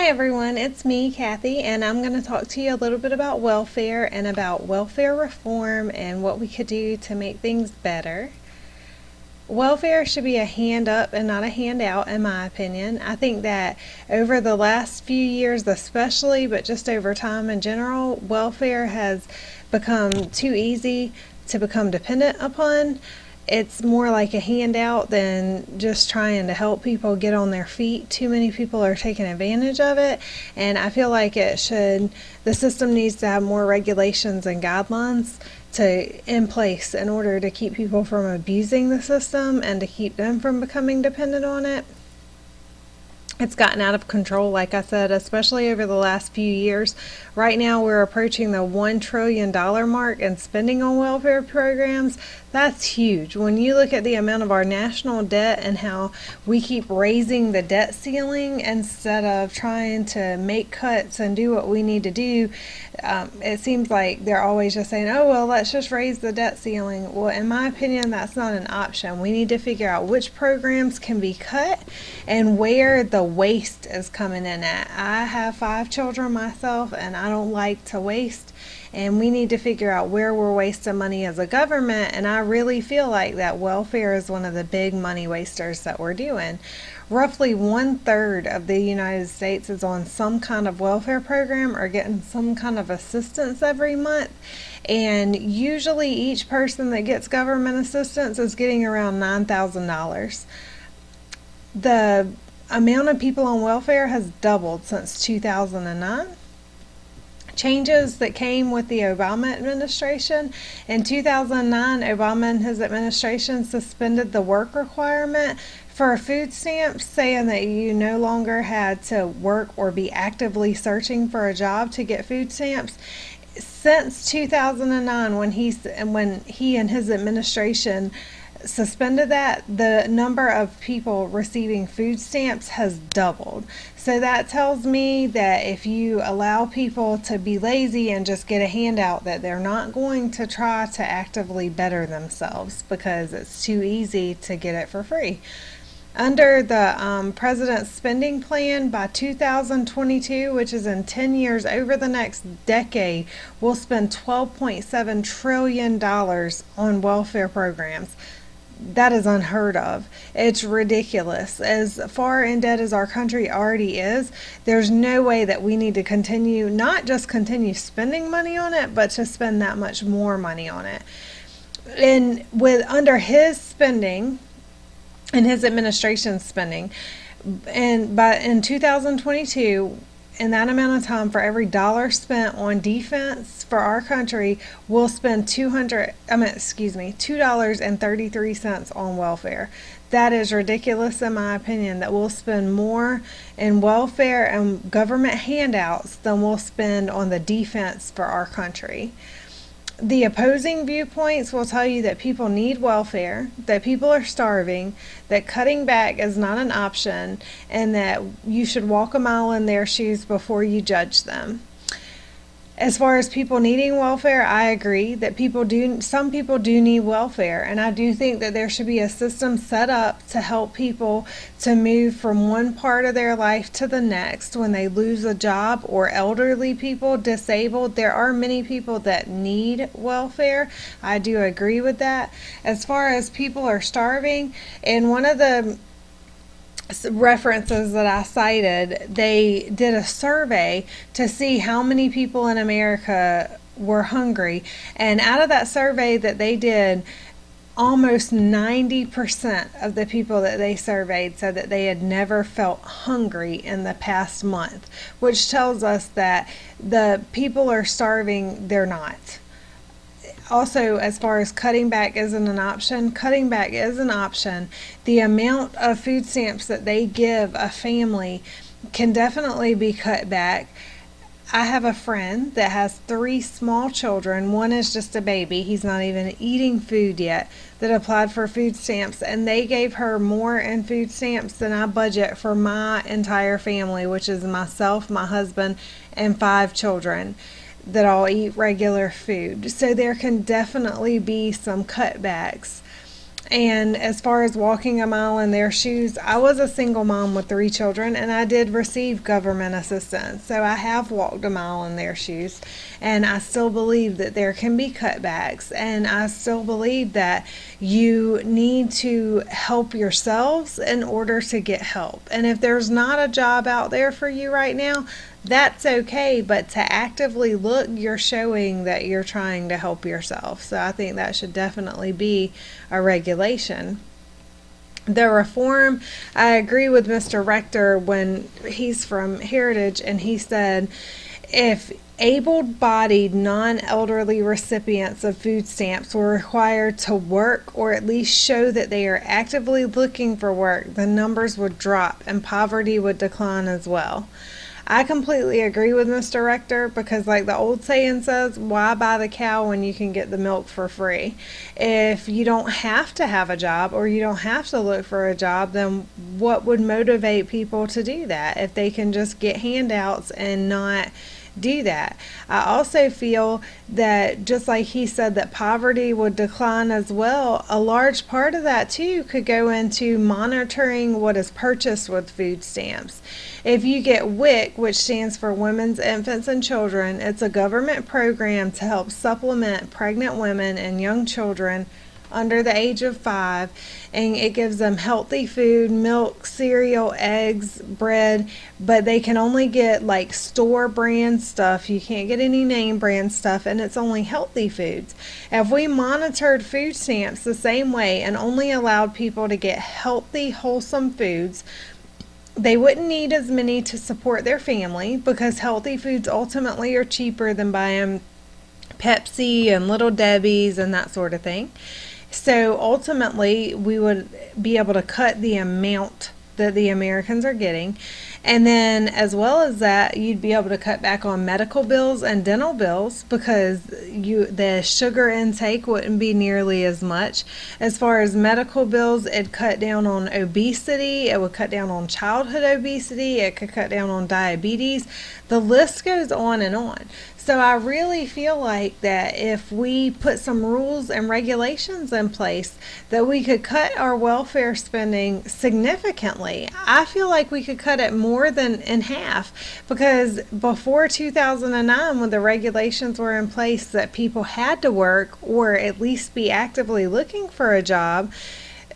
Everyone, it's me, Kathy, and I'm going to talk to you a little bit about welfare and about welfare reform and what we could do to make things better. Welfare should be a hand up and not a handout, in my opinion. I think that over the last few years, especially, but just over time in general, welfare has become too easy to become dependent upon. It's more like a handout than just trying to help people get on their feet. Too many people are taking advantage of it, and I feel like the system needs to have more regulations and guidelines in place in order to keep people from abusing the system and to keep them from becoming dependent on it. It's gotten out of control, like I said, especially over the last few years. Right now, we're approaching the $1 trillion mark in spending on welfare programs. That's huge. When you look at the amount of our national debt and how we keep raising the debt ceiling instead of trying to make cuts and do what we need to do, it seems like they're always just saying, oh, well, let's just raise the debt ceiling. Well, in my opinion, that's not an option. We need to figure out which programs can be cut and where the waste is coming in at. I have 5 children myself, and I don't like to waste, and we need to figure out where we're wasting money as a government, and I really feel like that welfare is one of the big money wasters that we're doing. Roughly 1/3 of the United States is on some kind of welfare program or getting some kind of assistance every month, and usually each person that gets government assistance is getting around $9,000. The amount of people on welfare has doubled since 2009. Changes that came with the Obama administration. In 2009, Obama and his administration suspended the work requirement for food stamps, saying that you no longer had to work or be actively searching for a job to get food stamps. Since 2009, when he and his administration suspended that, the number of people receiving food stamps has doubled. So that tells me that if you allow people to be lazy and just get a handout, that they're not going to try to actively better themselves because it's too easy to get it for free. Under the president's spending plan, by 2022, which is in 10 years, over the next decade, we'll spend $12.7 trillion on welfare programs. That is unheard of. It's ridiculous. As far in debt as our country already is, there's no way that we need to continue, not just continue spending money on it, but to spend that much more money on it. And under his spending and his administration's spending, in 2022, in that amount of time, for every dollar spent on defense for our country, we'll spend $2.33 on welfare. That is ridiculous, in my opinion, that we'll spend more in welfare and government handouts than we'll spend on the defense for our country. The opposing viewpoints will tell you that people need welfare, that people are starving, that cutting back is not an option, and that you should walk a mile in their shoes before you judge them. As far as people needing welfare, I agree that some people do need welfare, and I do think that there should be a system set up to help people to move from one part of their life to the next when they lose a job, or elderly people, disabled. There are many people that need welfare. I do agree with that. As far as people are starving, and one of the references that I cited, they did a survey to see how many people in America were hungry, and out of that survey that they did, almost 90% of the people that they surveyed said that they had never felt hungry in the past month, which tells us that the people are starving, they're not. Also, as far as cutting back isn't an option, cutting back is an option. The amount of food stamps that they give a family can definitely be cut back. I have a friend that has 3 small children. One is just a baby. He's not even eating food yet, that applied for food stamps, and they gave her more in food stamps than I budget for my entire family, which is myself, my husband, and 5 children that all eat regular food. So there can definitely be some cutbacks. And as far as walking a mile in their shoes, I was a single mom with 3 children and I did receive government assistance. So I have walked a mile in their shoes. And I still believe that there can be cutbacks. And I still believe that you need to help yourselves in order to get help. And if there's not a job out there for you right now, that's okay, but to actively look, you're showing that you're trying to help yourself. So I think that should definitely be a regulation. The reform, I agree with Mr. Rector when he's from Heritage, and he said if able-bodied non-elderly recipients of food stamps were required to work or at least show that they are actively looking for work, the numbers would drop and poverty would decline as well. I completely agree with Mr. Rector because, like the old saying says, why buy the cow when you can get the milk for free? If you don't have to have a job or you don't have to look for a job, then what would motivate people to do that if they can just get handouts and not do that? I also feel that just like he said that poverty would decline as well, a large part of that too could go into monitoring what is purchased with food stamps. If you get WIC, which stands for Women's, Infants, and Children, it's a government program to help supplement pregnant women and young children under the age of 5, and it gives them healthy food, milk, cereal, eggs, bread, but they can only get like store brand stuff. You can't get any name brand stuff, and it's only healthy foods. If we monitored food stamps the same way and only allowed people to get healthy, wholesome foods, they wouldn't need as many to support their family because healthy foods ultimately are cheaper than buying Pepsi and Little Debbie's and that sort of thing. So ultimately, we would be able to cut the amount that the Americans are getting. And then as well as that, you'd be able to cut back on medical bills and dental bills because the sugar intake wouldn't be nearly as much. As far as medical bills, it'd cut down on obesity, it would cut down on childhood obesity, it could cut down on diabetes. The list goes on and on. So I really feel like that if we put some rules and regulations in place, that we could cut our welfare spending significantly. I feel like we could cut it more than in half because before 2009, when the regulations were in place that people had to work or at least be actively looking for a job,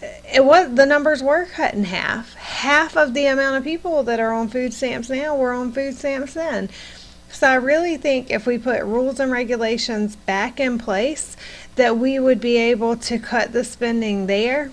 the numbers were cut in half. Half of the amount of people that are on food stamps now were on food stamps then. So I really think if we put rules and regulations back in place, that we would be able to cut the spending there.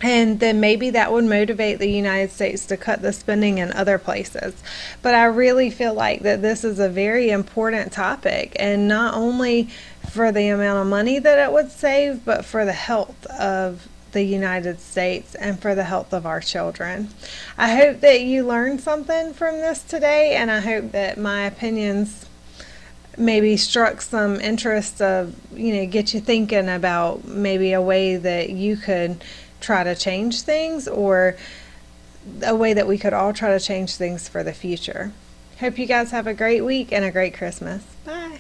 And then maybe that would motivate the United States to cut the spending in other places. But I really feel like that this is a very important topic, and not only for the amount of money that it would save, but for the health of the United States and for the health of our children. I hope that you learned something from this today, and I hope that my opinions maybe struck some interest of, get you thinking about maybe a way that you could try to change things, or a way that we could all try to change things for the future. Hope you guys have a great week and a great Christmas. Bye.